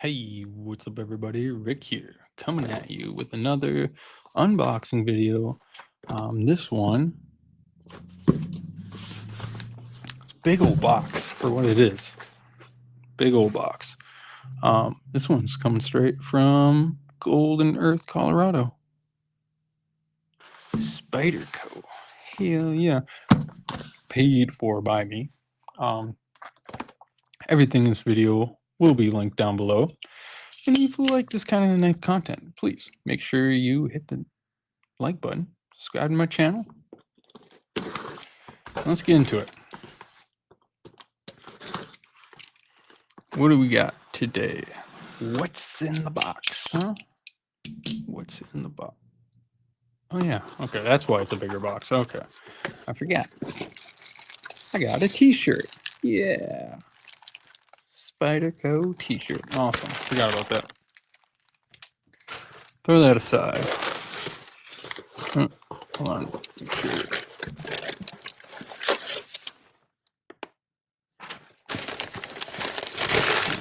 Hey, what's up everybody? Rick here, coming at you with another unboxing video. This one, it's a big old box for what it is. Big old box. This one's coming straight from Golden Earth, Colorado. Spyderco. Hell yeah. Paid for by me. Everything in this video will be linked down below. And if you like this kind of nice content, please make sure you hit the like button, subscribe to my channel. Let's get into it. What do we got today? What's in the box, huh? What's in the box? Oh yeah, okay, that's why it's a bigger box. Okay, I forgot. I got a t-shirt. Yeah. Spyderco t-shirt. Awesome. Forgot about that. Throw that aside. Hold on. Make sure.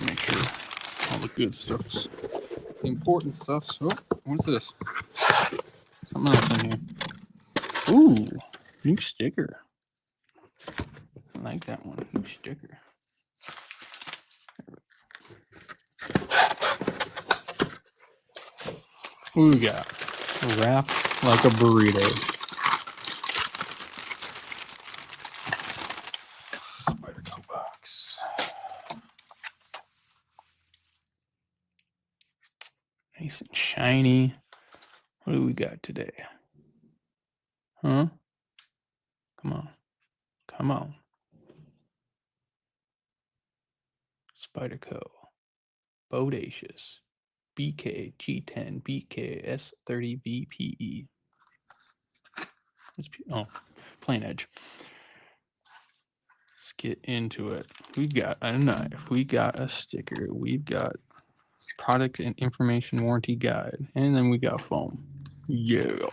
Make sure all the good stuff's the important stuff. So, what's this? Something else in here. Ooh, new sticker. I like that one. New sticker. What do we got? Wrapped like a burrito. Spyderco box. Nice and shiny. What do we got today? Huh? Come on. Come on. Spyderco Bodacious BK G10 BK S30 VPE. Oh, plain edge. Let's get into it. We've got a knife. We got a sticker. We've got product and information warranty guide. And then we got foam. Yeah.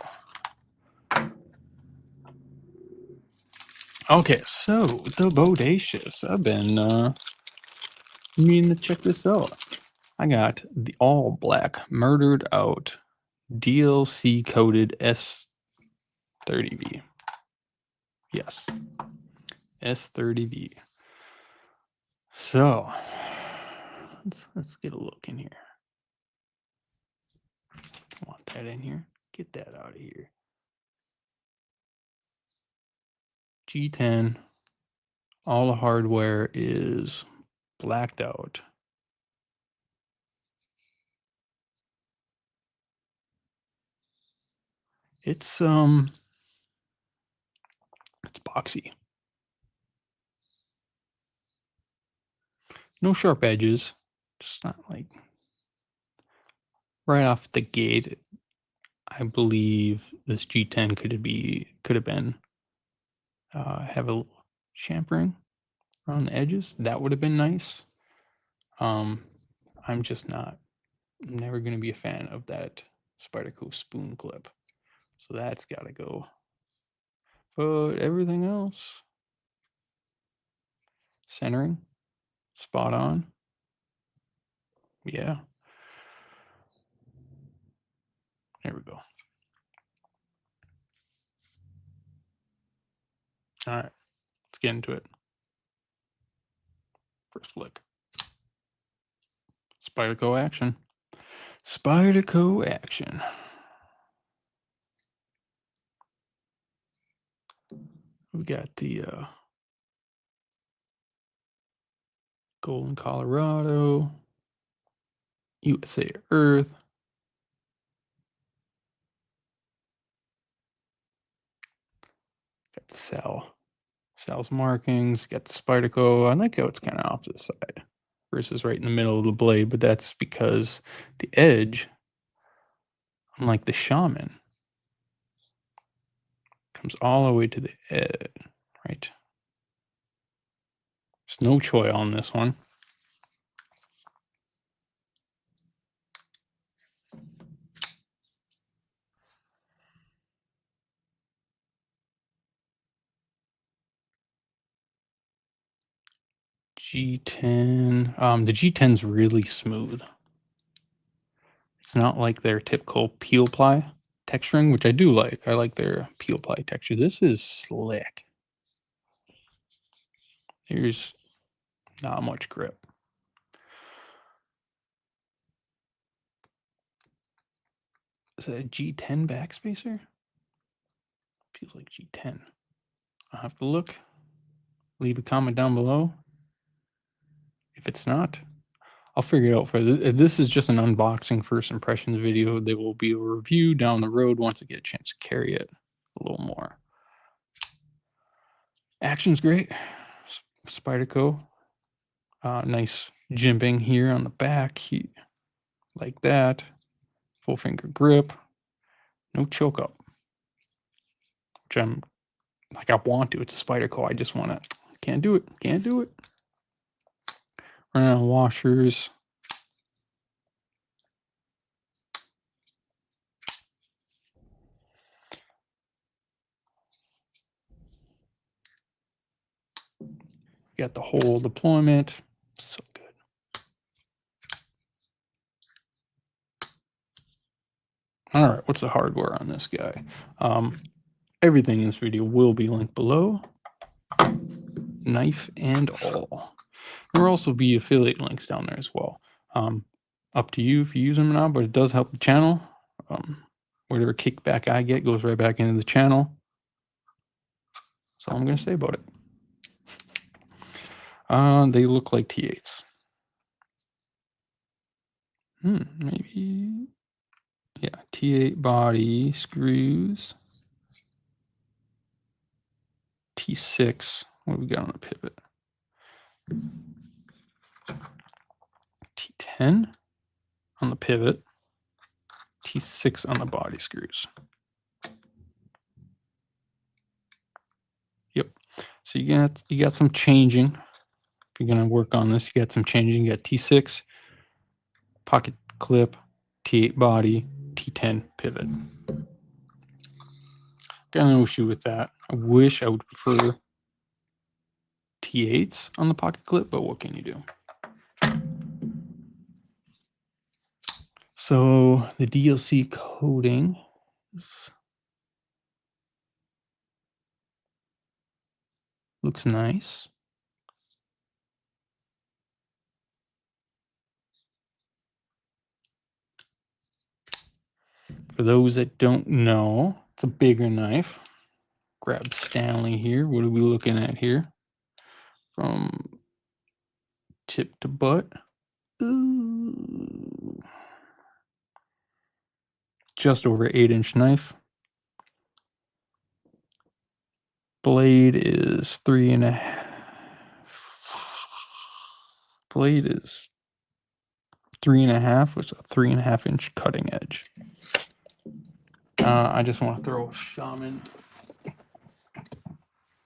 Okay, so the Bodacious. I've been meaning to check this out. I got the all black murdered out DLC coated S30V. Yes, S30V. So let's get a look in here. I want that in here. Get that out of here. G10. All the hardware is blacked out. It's boxy. No sharp edges. Just not like right off the gate. I believe this G10 could have been have a chamfering around the edges. That would have been nice. I'm just not. I'm never going to be a fan of that Spyderco spoon clip, so that's got to go. But everything else, centering, spot on. Yeah. There we go. All right, let's get into it. First flick. Spyderco action. Spyderco action. We got the Golden, Colorado, USA Earth. Got the Sal's markings. Got the Spyderco. I like how it's kind of off to the side versus right in the middle of the blade, but that's because the edge, unlike the Shaman, comes all the way to the edge, right? There's no choy on this one. G10. The G10's really smooth. It's not like their typical peel ply texturing, which I do like. I like their peel ply texture. This is slick. There's not much grip. Is that a G10 backspacer? Feels like G10. I'll have to look. Leave a comment down below. If it's not, I'll figure it out for this. This is just an unboxing first impressions video. There will be a review down the road once I get a chance to carry it a little more. Action's great. Spyderco. Nice jimping here on the back. Like that. Full finger grip. No choke up. Which I'm like, I want to. It's a Spyderco. I just want to. Can't do it. Can't do it. Running on washers. Got the whole deployment. So good. All right, what's the hardware on this guy? Everything in this video will be linked below, knife and all. There will also be affiliate links down there as well. Up to you if you use them or not, but it does help the channel. Whatever kickback I get goes right back into the channel. That's all I'm going to say about it. They look like T8s. Maybe. Yeah, T8 body screws. T6. What do we got on the pivot? T10 on the pivot. T6 on the body screws. Yep. So you got some changing. If you're gonna work on this, you got some changing. You got T6 pocket clip, T8 body, T10 pivot. Got no issue with that. I wish I would prefer T8s on the pocket clip, but what can you do? So the DLC coating looks nice. For those that don't know, it's a bigger knife. Grab Stanley here. What are we looking at here? From tip to butt. Ooh. Just over 8-inch knife. Blade is 3.5. Blade is 3.5 with a 3.5-inch cutting edge. I just want to throw Shaman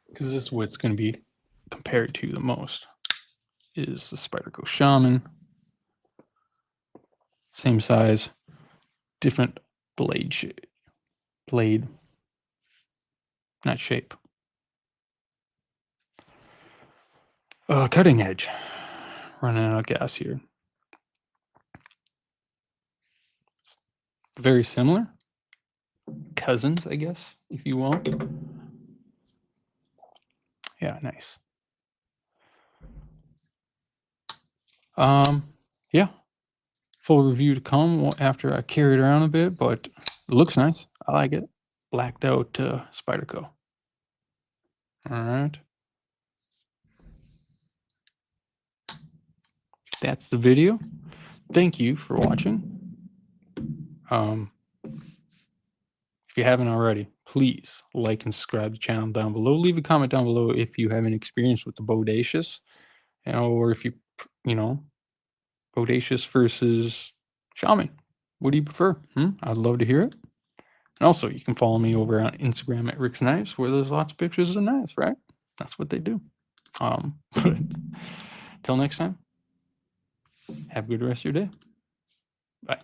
because this is what it's going to be compared to the most. Is the Spyderco Shaman. Same size, different blade shape. Blade, not shape. Cutting edge. Running out of gas here. Very similar. Cousins, I guess, if you will. Yeah, nice. Yeah. Full review to come after I carry it around a bit, but it looks nice. I like it. Blacked out Spyderco. All right. That's the video. Thank you for watching. If you haven't already, please like and subscribe to the channel down below. Leave a comment down below if you have an experience with the Bodacious, or if you know, Bodacious versus Shaman. What do you prefer? I'd love to hear it. And also, you can follow me over on Instagram at Rick's Knives, where there's lots of pictures of knives, right? That's what they do. Till next time, have a good rest of your day. Bye.